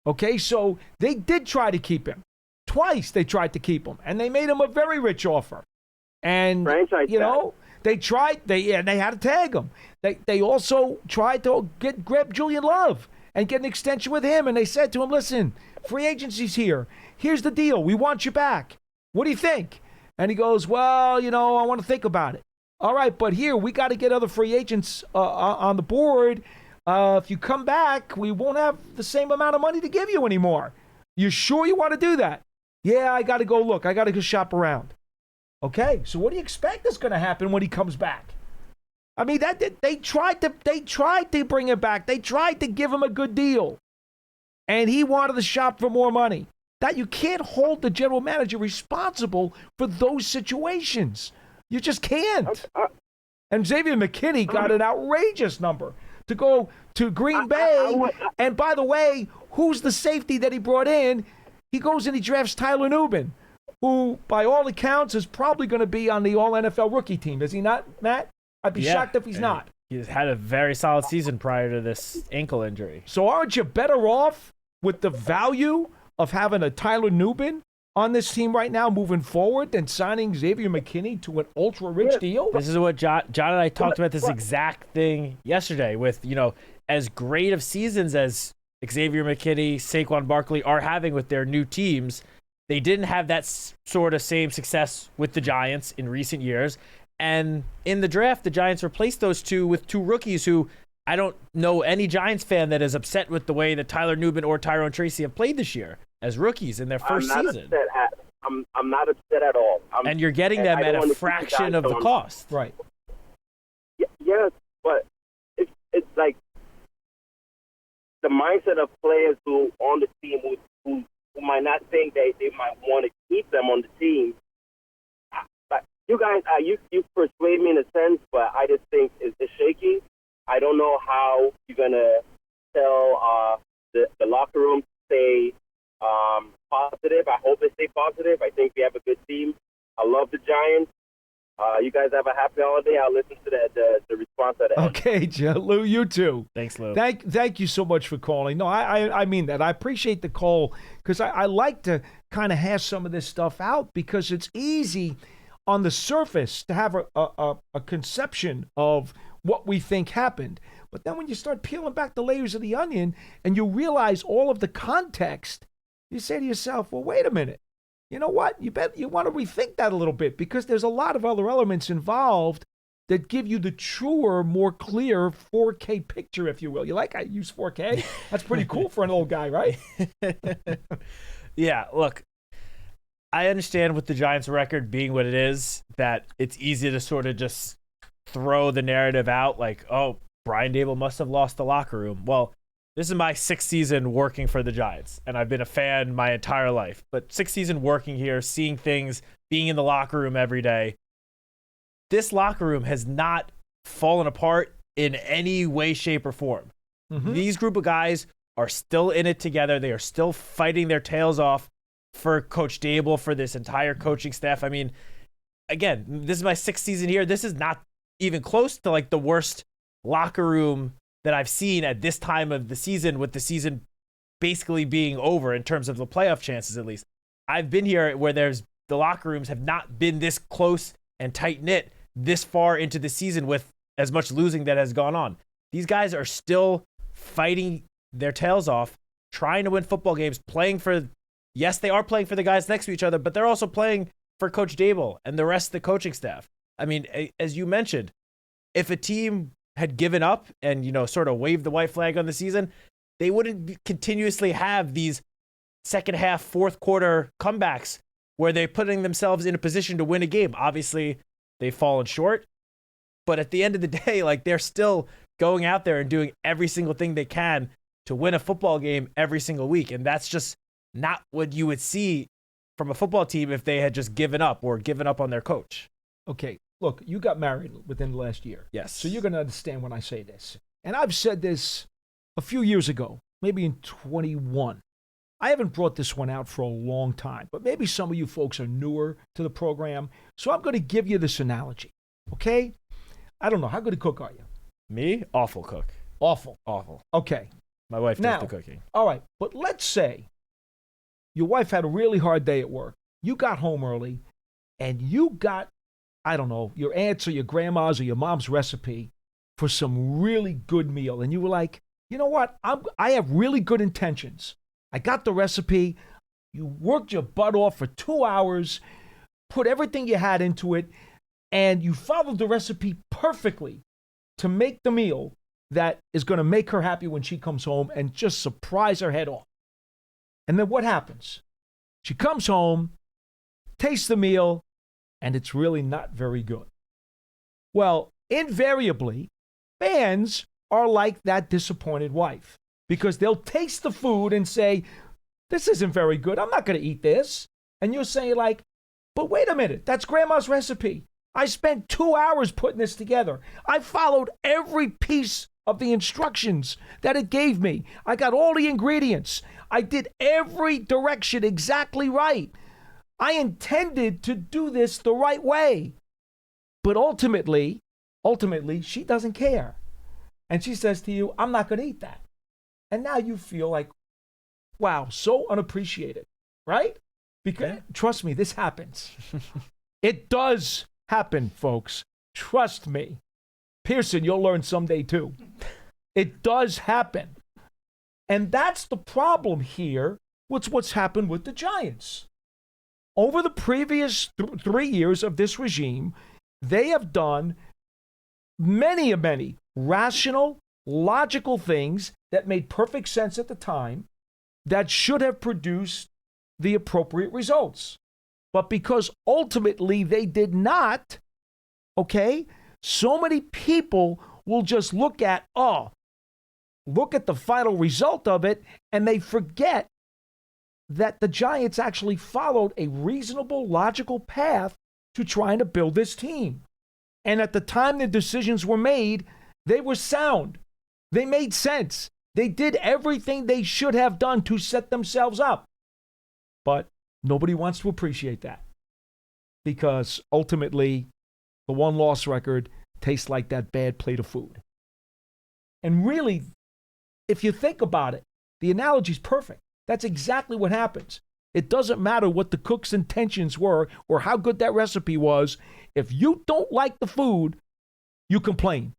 Okay, so they did try to keep him. Twice they tried to keep him, and they made him a very rich offer. And, they tried, they had to tag him. They also tried to grab Julian Love and get an extension with him. And they said to him, listen, free agency's here. Here's the deal. We want you back. What do you think? And he goes, well, I want to think about it. All right, but here, we got to get other free agents on the board. If you come back, we won't have the same amount of money to give you anymore. You sure you want to do that? Yeah, I got to go look. I got to go shop around. Okay, so what do you expect is going to happen when he comes back? I mean, they tried to bring him back. They tried to give him a good deal, and he wanted to shop for more money. That you can't hold the general manager responsible for those situations. You just can't. And Xavier McKinney got an outrageous number to go to Green Bay. And by the way, who's the safety that he brought in? He goes and he drafts Tyler Nubin, who, by all accounts, is probably going to be on the All-NFL rookie team. Is he not, Matt? I'd be shocked if he's not. He's had a very solid season prior to this ankle injury. So aren't you better off with the value of having a Tyler Nubin on this team right now moving forward than signing Xavier McKinney to an ultra-rich deal? This is what John and I talked about this exact thing yesterday with, as great of seasons as Xavier McKinney, Saquon Barkley are having with their new teams, They didn't have that sort of same success with the Giants in recent years. And in the draft, the Giants replaced those two with two rookies who I don't know any Giants fan that is upset with the way that Tyler Nubin or Tyrone Tracy have played this year as rookies in their first season. I'm not upset at all. And you're getting them at a fraction of the cost. Right. Yes, but it's like the mindset of players who on the team who might not think they might want to keep them on the team. But you guys, you persuade me in a sense, but I just think it's shaky. I don't know how you're gonna tell the locker room to stay positive. I hope they stay positive. I think we have a good team. I love the Giants. You guys have a happy holiday. I'll listen to the response at the end. Okay, Joe. Lou, you too. Thanks, Lou. Thank you so much for calling. No, I mean that. I appreciate the call because I like to kind of hash some of this stuff out because it's easy on the surface to have a conception of what we think happened. But then when you start peeling back the layers of the onion and you realize all of the context, you say to yourself, well, wait a minute. You know what? You want to rethink that a little bit because there's a lot of other elements involved that give you the truer, more clear 4K picture, if you will. You like I use 4K? That's pretty cool for an old guy, right? Yeah, look, I understand with the Giants record being what it is, that it's easy to sort of just throw the narrative out like, oh, Brian Daboll must have lost the locker room. Well, this is my 6th season working for the Giants, and I've been a fan my entire life. But 6th season working here, seeing things, being in the locker room every day. This locker room has not fallen apart in any way, shape, or form. Mm-hmm. These group of guys are still in it together. They are still fighting their tails off for Coach Daboll, for this entire coaching staff. I mean, again, this is my 6th season here. This is not even close to like the worst locker room that I've seen at this time of the season, with the season basically being over in terms of the playoff chances, at least. I've been here where the locker rooms have not been this close and tight-knit this far into the season with as much losing that has gone on. These guys are still fighting their tails off, trying to win football games, yes, they are playing for the guys next to each other, but they're also playing for Coach Daboll and the rest of the coaching staff. I mean, as you mentioned, if a team had given up and, sort of waved the white flag on the season, they wouldn't continuously have these second half, fourth quarter comebacks where they're putting themselves in a position to win a game. Obviously, they've fallen short, but at the end of the day, like, they're still going out there and doing every single thing they can to win a football game every single week. And that's just not what you would see from a football team if they had just given up on their coach. Okay. Look, you got married within the last year. Yes. So you're going to understand when I say this. And I've said this a few years ago, maybe in 21. I haven't brought this one out for a long time, but maybe some of you folks are newer to the program. So I'm going to give you this analogy, okay? I don't know. How good a cook are you? Me? Awful cook. Awful. Okay. My wife does the cooking. All right. But let's say your wife had a really hard day at work. You got home early, and you got, I don't know, your aunt's or your grandma's or your mom's recipe for some really good meal. And you were like, you know what? I have really good intentions. I got the recipe. You worked your butt off for 2 hours, put everything you had into it, and you followed the recipe perfectly to make the meal that is going to make her happy when she comes home and just surprise her head off. And then what happens? She comes home, tastes the meal, and it's really not very good. Well, invariably, fans are like that disappointed wife because they'll taste the food and say, this isn't very good. I'm not going to eat this. And you'll say like, but wait a minute, that's grandma's recipe. I spent 2 hours putting this together. I followed every piece of the instructions that it gave me. I got all the ingredients. I did every direction exactly right. I intended to do this the right way. But ultimately, she doesn't care. And she says to you, I'm not going to eat that. And now you feel like, wow, so unappreciated, right? Because trust me, this happens. It does happen, folks. Trust me. Pearson, you'll learn someday too. It does happen. And that's the problem here with what's happened with the Giants. over the previous 3 years of this regime, they have done many rational, logical things that made perfect sense at the time that should have produced the appropriate results. But because ultimately they did not, okay, so many people will just look at the final result of it, and they forget that the Giants actually followed a reasonable, logical path to trying to build this team. And at the time the decisions were made, they were sound. They made sense. They did everything they should have done to set themselves up. But nobody wants to appreciate that, because ultimately the one-loss record tastes like that bad plate of food. And really, if you think about it, the analogy is perfect. That's exactly what happens. It doesn't matter what the cook's intentions were or how good that recipe was. If you don't like the food, you complain.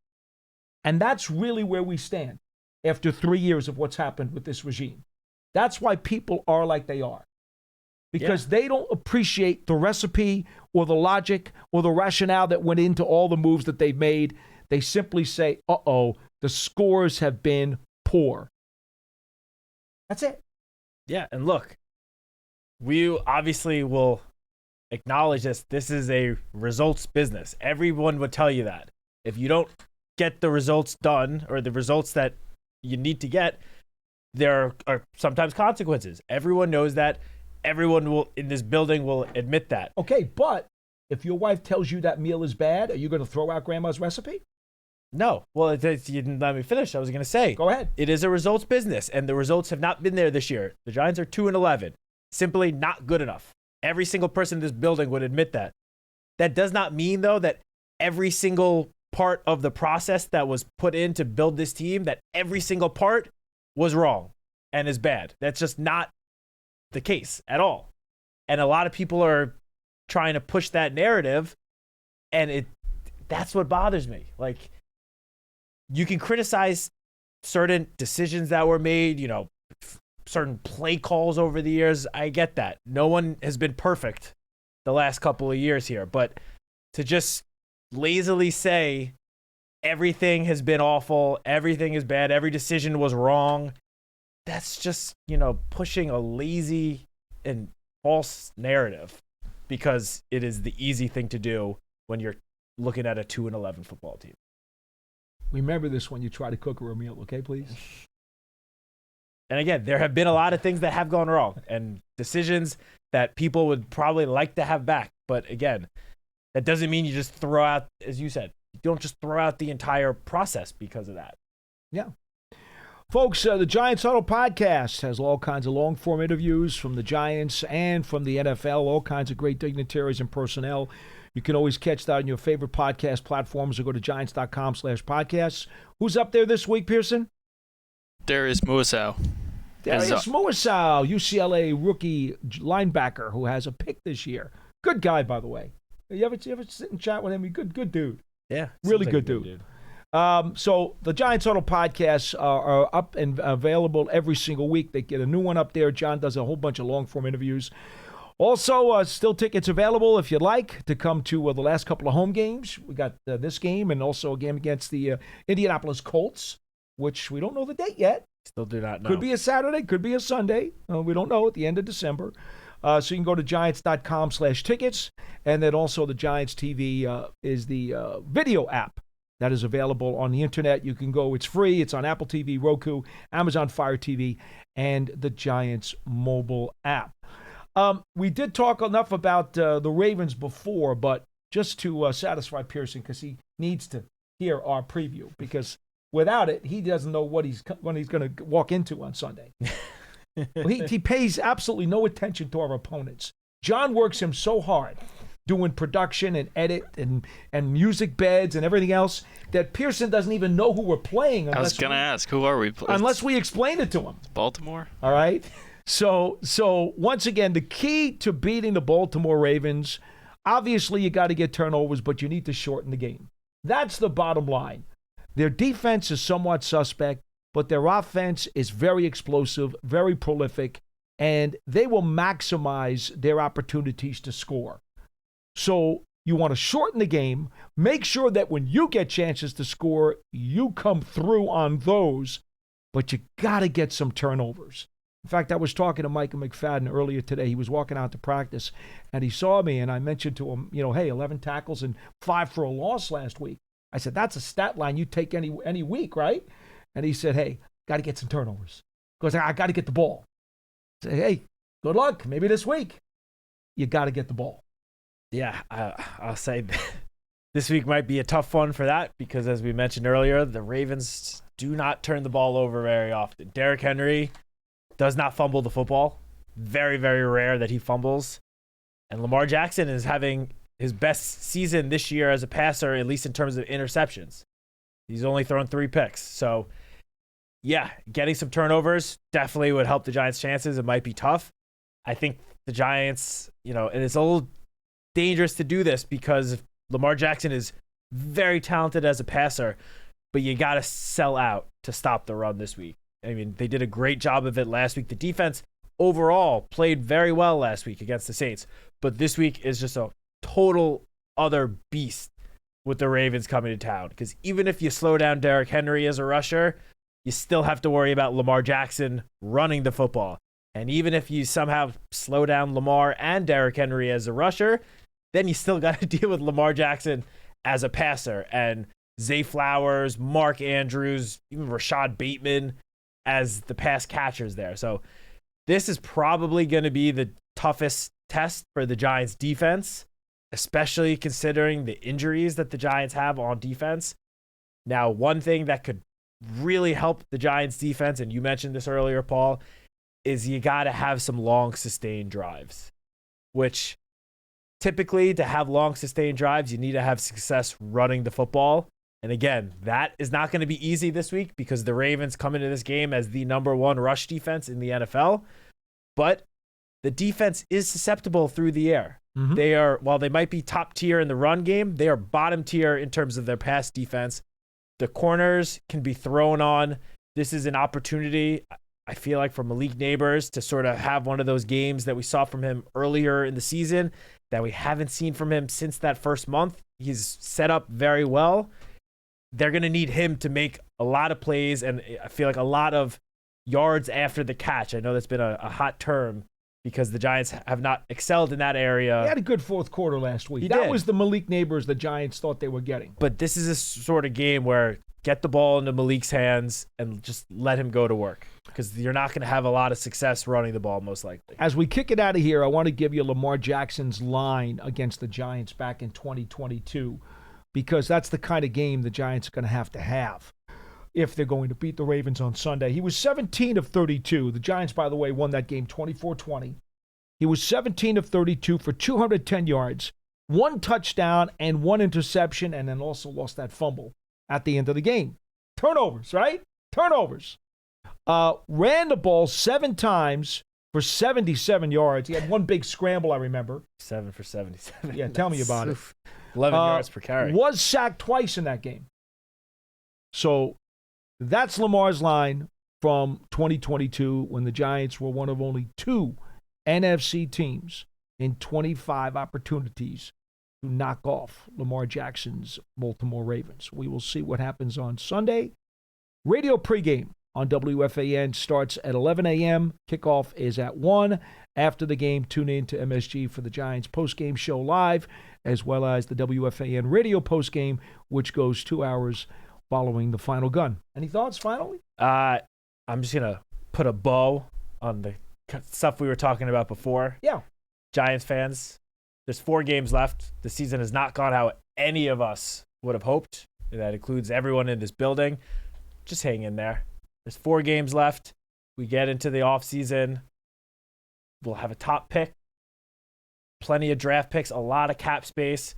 And that's really where we stand after 3 years of what's happened with this regime. That's why people are like they are. Because they don't appreciate the recipe or the logic or the rationale that went into all the moves that they've made. They simply say, the scores have been poor. That's it. Yeah, and look, we obviously will acknowledge this. This is a results business. Everyone would tell you that. If you don't get the results done or the results that you need to get, there are sometimes consequences. Everyone knows that. Everyone in this building will admit that. Okay, but if your wife tells you that meal is bad, are you going to throw out grandma's recipe? No. Well, you didn't let me finish. I was going to say. Go ahead. It is a results business, and the results have not been there this year. The Giants are 2-11. Simply not good enough. Every single person in this building would admit that. That does not mean, though, that every single part of the process that was put in to build this team, that every single part was wrong and is bad. That's just not the case at all. And a lot of people are trying to push that narrative, and that's what bothers me. Like, you can criticize certain decisions that were made, certain play calls over the years. I get that. No one has been perfect the last couple of years here, but to just lazily say everything has been awful, everything is bad, every decision was wrong, that's just, pushing a lazy and false narrative, because it is the easy thing to do when you're looking at a 2-11 football team. Remember this when you try to cook her a meal, okay, please? And again, there have been a lot of things that have gone wrong and decisions that people would probably like to have back. But again, that doesn't mean you just throw out, as you said, you don't just throw out the entire process because of that. Yeah. Folks, the Giants Huddle podcast has all kinds of long-form interviews from the Giants and from the NFL, all kinds of great dignitaries and personnel. You can always catch that on your favorite podcast platforms or go to giants.com/podcasts. Who's up there this week, Pearson? Darius Muasau. Darius Muasau, UCLA rookie linebacker who has a pick this year. Good guy, by the way. You ever sit and chat with him? Good dude. Yeah. Really good dude. So the Giants Huddle podcasts are up and available every single week. They get a new one up there. John does a whole bunch of long-form interviews. Also, still tickets available if you'd like to come to the last couple of home games. We got this game and also a game against the Indianapolis Colts, which we don't know the date yet. Still do not know. Could be a Saturday, could be a Sunday. We don't know, at the end of December. So you can go to giants.com/tickets. And then also the Giants TV is the video app that is available on the internet. You can go, it's free. It's on Apple TV, Roku, Amazon Fire TV, and the Giants mobile app. We did talk enough about the Ravens before, but just to satisfy Pearson, because he needs to hear our preview, because without it, he doesn't know what he's going to walk into on Sunday. He pays absolutely no attention to our opponents. John works him so hard doing production and edit and music beds and everything else that Pearson doesn't even know who we're playing. I was going to ask, who are we playing? Unless we explain it to him. Baltimore? All right? So once again, the key to beating the Baltimore Ravens, obviously you got to get turnovers, but you need to shorten the game. That's the bottom line. Their defense is somewhat suspect, but their offense is very explosive, very prolific, and they will maximize their opportunities to score. So you want to shorten the game, make sure that when you get chances to score, you come through on those, but you got to get some turnovers. In fact, I was talking to Micah McFadden earlier today. He was walking out to practice, and he saw me, and I mentioned to him, hey, 11 tackles and 5 for a loss last week. I said, that's a stat line you take any week, right? And he said, hey, got to get some turnovers. Because I got to get the ball. I said, hey, good luck. Maybe this week. You got to get the ball. Yeah, I'll say this week might be a tough one for that because, as we mentioned earlier, the Ravens do not turn the ball over very often. Derrick Henry does not fumble the football. Very, very rare that he fumbles. And Lamar Jackson is having his best season this year as a passer, at least in terms of interceptions. He's only thrown 3 picks. So, yeah, getting some turnovers definitely would help the Giants' chances. It might be tough. I think the Giants, and it's a little dangerous to do this because Lamar Jackson is very talented as a passer, but you got to sell out to stop the run this week. I mean, they did a great job of it last week. The defense overall played very well last week against the Saints, but this week is just a total other beast with the Ravens coming to town because even if you slow down Derrick Henry as a rusher, you still have to worry about Lamar Jackson running the football. And even if you somehow slow down Lamar and Derrick Henry as a rusher, then you still got to deal with Lamar Jackson as a passer and Zay Flowers, Mark Andrews, even Rashad Bateman as the pass catchers there. So this is probably going to be the toughest test for the Giants defense, especially considering the injuries that the Giants have on defense. Now, one thing that could really help the Giants defense, and you mentioned this earlier, Paul, is you got to have some long sustained drives, which typically to have long sustained drives, you need to have success running the football. And again, that is not going to be easy this week because the Ravens come into this game as the number 1 rush defense in the NFL. But the defense is susceptible through the air. Mm-hmm. They are, while they might be top tier in the run game, they are bottom tier in terms of their pass defense. The corners can be thrown on. This is an opportunity, I feel like, for Malik Neighbors to sort of have one of those games that we saw from him earlier in the season that we haven't seen from him since that first month. He's set up very well. They're going to need him to make a lot of plays and I feel like a lot of yards after the catch. I know that's been a hot term because the Giants have not excelled in that area. He had a good fourth quarter last week. That was the Malik Neighbors the Giants thought they were getting. But this is a sort of game where get the ball into Malik's hands and just let him go to work because you're not going to have a lot of success running the ball most likely. As we kick it out of here, I want to give you Lamar Jackson's line against the Giants back in 2022 because that's the kind of game the Giants are going to have if they're going to beat the Ravens on Sunday. He was 17 of 32. The Giants, by the way, won that game 24-20. He was 17 of 32 for 210 yards, 1 touchdown and 1 interception, and then also lost that fumble at the end of the game. Turnovers, right? Turnovers. Ran the ball 7 times for 77 yards. He had 1 big scramble, I remember. 7 for 77. Yeah, tell me about it. 11 yards per carry. Was sacked twice in that game. So that's Lamar's line from 2022 when the Giants were one of only 2 NFC teams in 25 opportunities to knock off Lamar Jackson's Baltimore Ravens. We will see what happens on Sunday. Radio pregame on WFAN starts at 11 a.m. Kickoff is at 1. After the game, tune in to MSG for the Giants postgame show live, as well as the WFAN radio postgame, which goes 2 hours following the final gun. Any thoughts finally? I'm just going to put a bow on the stuff we were talking about before. Yeah. Giants fans, there's 4 games left. The season has not gone how any of us would have hoped. That includes everyone in this building. Just hang in there. There's 4 games left. We get into the offseason. We'll have a top pick, plenty of draft picks, a lot of cap space.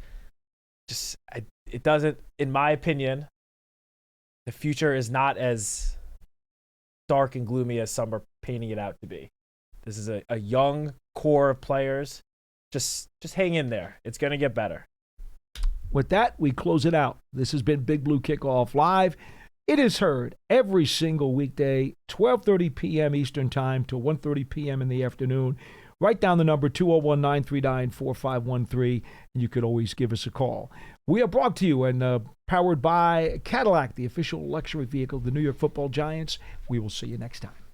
It doesn't, in my opinion, the future is not as dark and gloomy as some are painting it out to be. This is a young core of players. Just hang in there. It's going to get better. With that, we close it out. This has been Big Blue Kickoff Live. It is heard every single weekday, 12:30 p.m. Eastern Time to 1:30 p.m. in the afternoon. Write down the number 201-939-4513, and you could always give us a call. We are brought to you and powered by Cadillac, the official luxury vehicle of the New York Football Giants. We will see you next time.